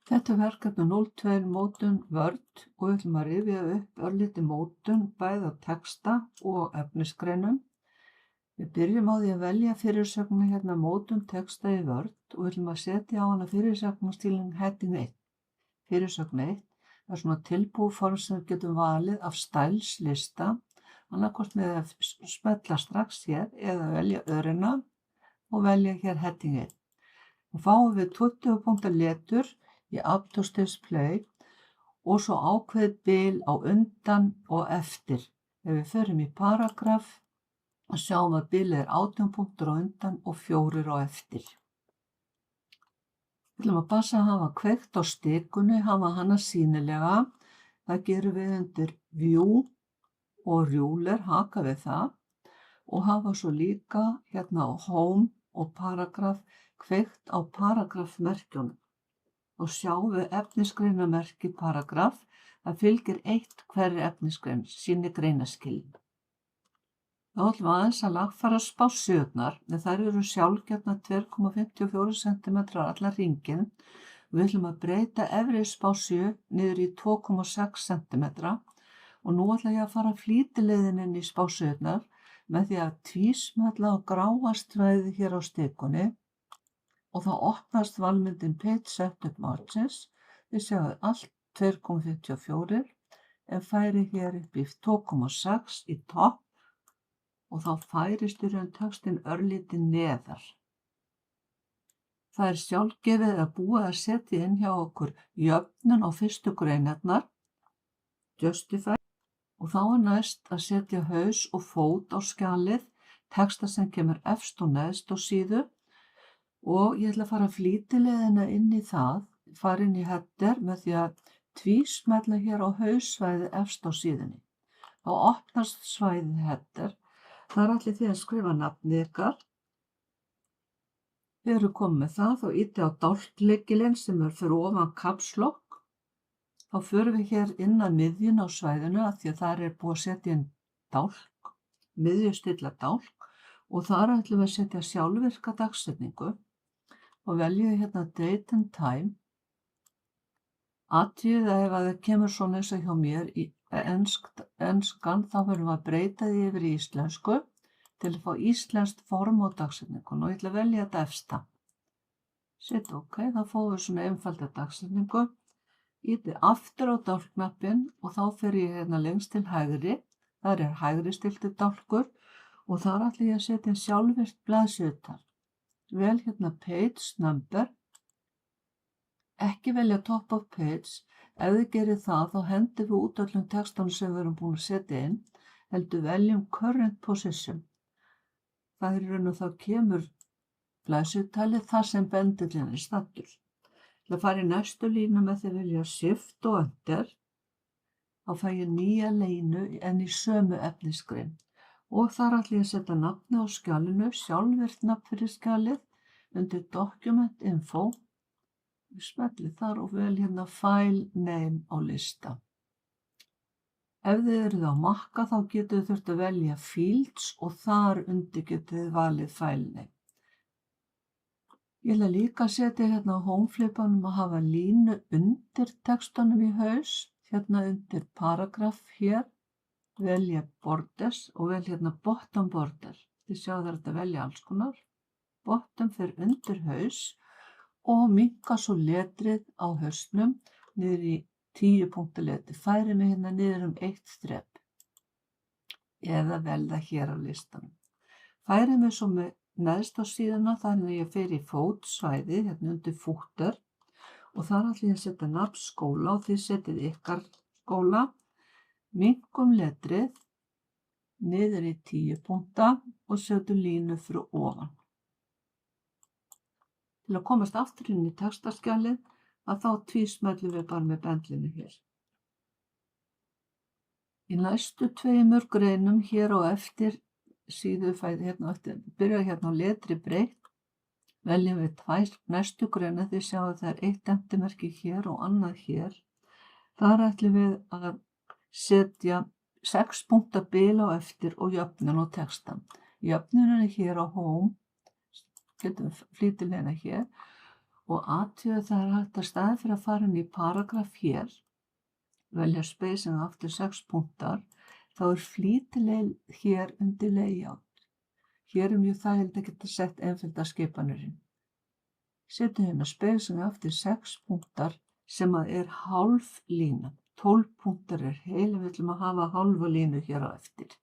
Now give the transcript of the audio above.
Þetta er verkefni 02 mótun Word og við ætlum að rifja upp örlítið mótun bæði á texta og efnisgreinum. Við byrjum á því að velja fyrirsögnina hérna mótun texta í Word og við ætlum að setja á hana fyrirsögnarstílinn heading 1. Fyrirsögn 1 er svona tilbúið form sem við getum valið af stælslista, annaðhvort með að smella strax hér eða velja örina og velja hér heading 1. Og fáum við 20 punkta letur í Add to Display og svo ákveðið bil á undan og eftir. Ef við förum í paragraf og sjáum að bilið er 18 punktur á undan og 4 á eftir. Við ætlum að passa að hafa kveikt á stikunni, hafa hana sýnilega. Það gerum við undir View og Ruler, haka við það og hafa svo líka hérna á Home og Paragraf kveikt á paragrafmerkjunum. Og sjáum við efnisgreinamerki paragraf, það fylgir 1 hverri efnisgrein, sýnir greinaskilin. Þá ætlum við aðeins að lagfæra spássíurnar, en þær eru sjálfgefnar 2,54 cm allar hringinn. Við ætlum að breyta efri spássíu niður í 2,6 cm og nú ætla ég að fara flýtileiðin inn í spássíurnar með því að tvísmella á gráa stræðið hér á stikunni og þá opnast valmyndin Page Setup Margins. Þið sjáum allt 2,54 en færi hér upp í 2,6 í topp og þá færist í raun textinn örlítið neðar. Það er sjálfgefið að búið að setja inn hjá okkur jöfnun á fyrstu greinarnar, Justify, og þá er næst að setja haus og fót á skjalið, texta sem kemur efst og neðst á síðu. Og ég ætla að fara flýtileiðina inn í það, fara inn í header með því að tvísmella hér á haussvæði efst á síðunni. Þá opnast svæðið header, þar ætlið þið að skrifa nafnið ykkar. Þegar við komum með það, þá ýtið á dálklykilinn sem er fyrir ofan caps lock. Þá förum við hér inn að miðjun á svæðinu af því að þar er búið að setja inn dálk, miðjustilla dálk og þar ætlum við að setja sjálfvirka dagsetningu. Og veljum hérna Date and Time. Athugið að ef það kemur svona eins og hjá mér í enskan þá verðum við að breyta því yfir í íslensku til að fá íslenskt form á dagsetningun og ég ætla að velja þetta efsta. Set OK, þá fáum við svona einfalda dagsetningu. Ýti aftur á dálknappinn og þá fer ég hérna lengst til hægri. Þar er hægri stilti dálkur og þar ætla ég að setja sjálfvirkt blaðsíðutal. Vel hérna Page Number, ekki velja Top of Page, ef þið gerir það þá hendum við út öllum textanum sem við erum búin að setja inn, heldur veljum Current Position. Það er í raun og þá kemur blaðsíðutalið þar sem bendillinn er staddur. Það fara í næstu línu með því að velja Shift og Enter, þá fæ ég nýja línu en í sömu efnisgrein. Og þar ætla ég að setja nafni á skjalinu, sjálfvirkt nafn fyrir skjalið, undir Document Info. Við smellum þar og vel hérna File Name á lista. Ef þið eruð á Maca þá getur þið þurft að velja Fields og þar undir getur þið valið File Name. Ég ætla líka að setja hérna á Home-flipanum að hafa línu undir textanum í haus, hérna undir paragraf hér. Velja Borders og vel hérna Bottom Border. Þið sjáu það að velja alls konar. Bottom fyrir undir haus og minnka svo letrið á hausnum niður í 10 punkta letrið. Færi mig hérna niður 1 þrep eða velja hér á listanum. Færi mig svo með neðst á síðuna þannig að ég fer í fótsvæði hérna undir footer og þar ætla ég að setja nafn skóla og þið setjið ykkar skóla. Minnkum letrið niður í 10 punkta og setjum línu fyrir ofan. Til að komast aftur inn í textaskjalið að þá tvísmellum við bara með bendlinu hér. Í næstu 2 greinum hér á eftir síðu byrja hérna á letri breytt, veljum við 2 næstu greina því sjáum það er 1 endimerki hér og annað hér. Þar ætlum við að setja 6 punkta bil á eftir og jöfnun á textan. Jöfnunin er hér á Home, getum flýtilegna hér og athuga það er hægt að staðinn fyrir að fara inn í paragraf hér, velja spacing aftur 6 punktar, þá flýtileið hér undir layout. Hér mjög þægilegt að geta sett einfölda skipanir inn. Setjum hérna spacing aftur 6 punktar sem að hálf lína. 12 punktar heil, við ætlum að hafa hálfa línu hér á eftir.